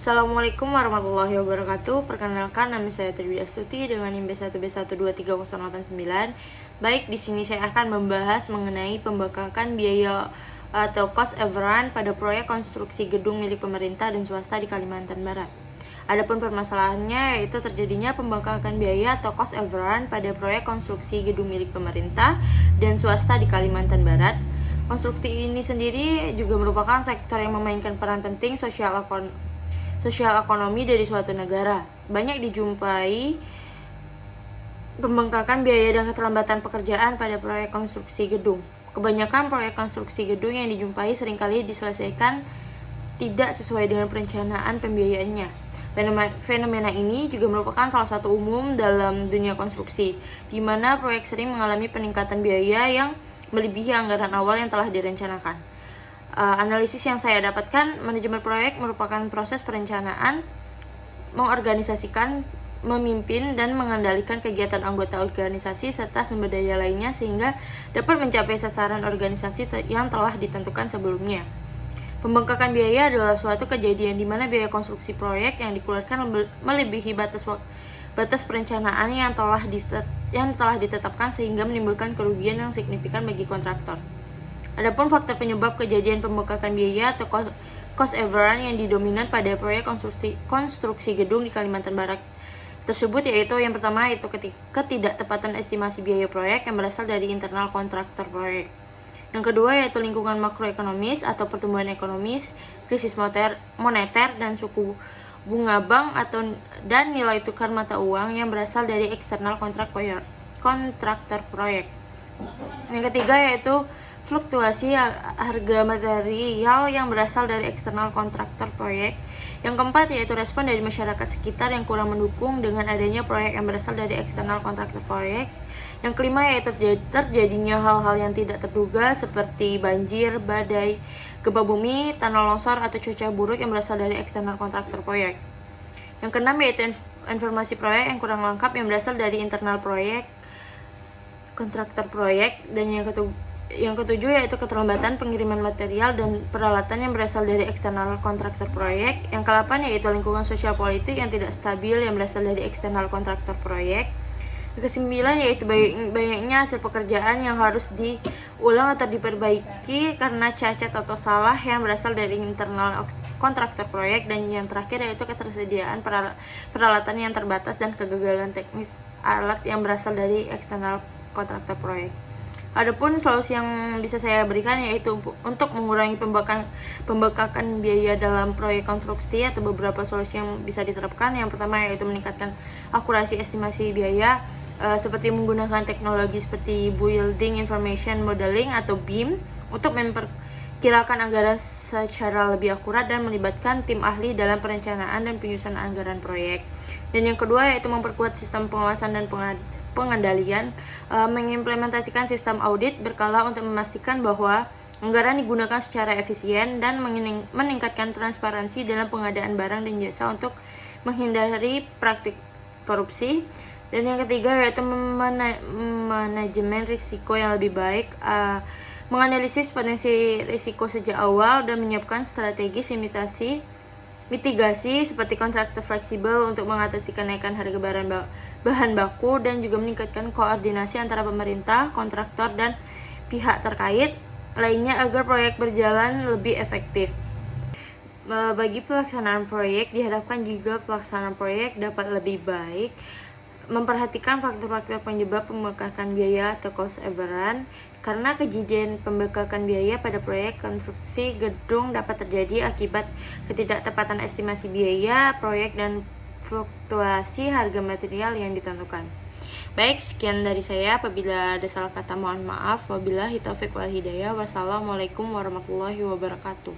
Assalamualaikum warahmatullahi wabarakatuh. Perkenalkan, nama saya Triwi Astuti dengan NIM B1B1233089. Baik, di sini saya akan membahas mengenai pembengkakan biaya atau cost overrun pada proyek konstruksi gedung milik pemerintah dan swasta di Kalimantan Barat. Adapun permasalahannya yaitu terjadinya pembengkakan biaya atau cost overrun pada proyek konstruksi gedung milik pemerintah dan swasta di Kalimantan Barat. Konstruksi ini sendiri juga merupakan sektor yang memainkan peran penting sosial ekonomi dari suatu negara. Banyak dijumpai pembengkakan biaya dan keterlambatan pekerjaan pada proyek konstruksi gedung. Kebanyakan proyek konstruksi gedung yang dijumpai seringkali diselesaikan tidak sesuai dengan perencanaan pembiayaannya. Fenomena ini juga merupakan salah satu umum dalam dunia konstruksi, di mana proyek sering mengalami peningkatan biaya yang melebihi anggaran awal yang telah direncanakan. Analisis yang saya dapatkan, manajemen proyek merupakan proses perencanaan, mengorganisasikan, memimpin, dan mengendalikan kegiatan anggota organisasi serta sumber daya lainnya sehingga dapat mencapai sasaran organisasi yang telah ditentukan sebelumnya. Pembengkakan biaya adalah suatu kejadian di mana biaya konstruksi proyek yang dikeluarkan melebihi batas perencanaan yang telah ditetapkan sehingga menimbulkan kerugian yang signifikan bagi kontraktor. Adapun faktor penyebab kejadian pembengkakan biaya atau cost overrun yang didominan pada proyek konstruksi gedung di Kalimantan Barat tersebut yaitu yang pertama yaitu ketidaktepatan estimasi biaya proyek yang berasal dari internal kontraktor proyek. Yang kedua yaitu lingkungan makroekonomis atau pertumbuhan ekonomis, krisis moneter dan suku bunga bank dan nilai tukar mata uang yang berasal dari eksternal kontraktor proyek. Yang ketiga yaitu fluktuasi harga material yang berasal dari eksternal kontraktor proyek. Yang keempat yaitu respon dari masyarakat sekitar yang kurang mendukung dengan adanya proyek yang berasal dari eksternal kontraktor proyek. Yang kelima yaitu terjadinya hal-hal yang tidak terduga seperti banjir, badai, gempa bumi, tanah longsor atau cuaca buruk yang berasal dari eksternal kontraktor proyek. Yang keenam yaitu informasi proyek yang kurang lengkap yang berasal dari internal kontraktor proyek. Dan yang ketujuh yaitu keterlambatan pengiriman material dan peralatan yang berasal dari eksternal kontraktor proyek. Yang ke-8 yaitu lingkungan sosial politik yang tidak stabil yang berasal dari eksternal kontraktor proyek. Yang ke-9 yaitu banyaknya hasil pekerjaan yang harus diulang atau diperbaiki karena cacat atau salah yang berasal dari internal kontraktor proyek. Dan yang terakhir yaitu ketersediaan peralatan yang terbatas dan kegagalan teknis alat yang berasal dari eksternal kontraktor proyek. Adapun solusi yang bisa saya berikan yaitu untuk mengurangi pembengkakan biaya dalam proyek konstruksi atau beberapa solusi yang bisa diterapkan. Yang pertama yaitu meningkatkan akurasi estimasi biaya seperti menggunakan teknologi seperti Building Information Modeling atau BIM untuk memperkirakan anggaran secara lebih akurat dan melibatkan tim ahli dalam perencanaan dan penyusunan anggaran proyek. Dan yang kedua yaitu memperkuat sistem pengawasan dan pengendalian, mengimplementasikan sistem audit berkala untuk memastikan bahwa anggaran digunakan secara efisien dan meningkatkan transparansi dalam pengadaan barang dan jasa untuk menghindari praktik korupsi. Dan yang ketiga yaitu manajemen risiko yang lebih baik, menganalisis potensi risiko sejak awal dan menyiapkan strategi mitigasi seperti kontraktor fleksibel untuk mengatasi kenaikan harga bahan baku dan juga meningkatkan koordinasi antara pemerintah, kontraktor, dan pihak terkait lainnya agar proyek berjalan lebih efektif. Bagi pelaksanaan proyek, diharapkan juga pelaksanaan proyek dapat lebih baik, memperhatikan faktor-faktor penyebab pembengkakan biaya atau cost overrun, karena kejadian pembengkakan biaya pada proyek konstruksi gedung dapat terjadi akibat ketidaktepatan estimasi biaya proyek dan fluktuasi harga material yang ditentukan. Baik, sekian dari saya. Apabila ada salah kata mohon maaf. Wabillahi taufiq wal hidayah. Wassalamualaikum warahmatullahi wabarakatuh.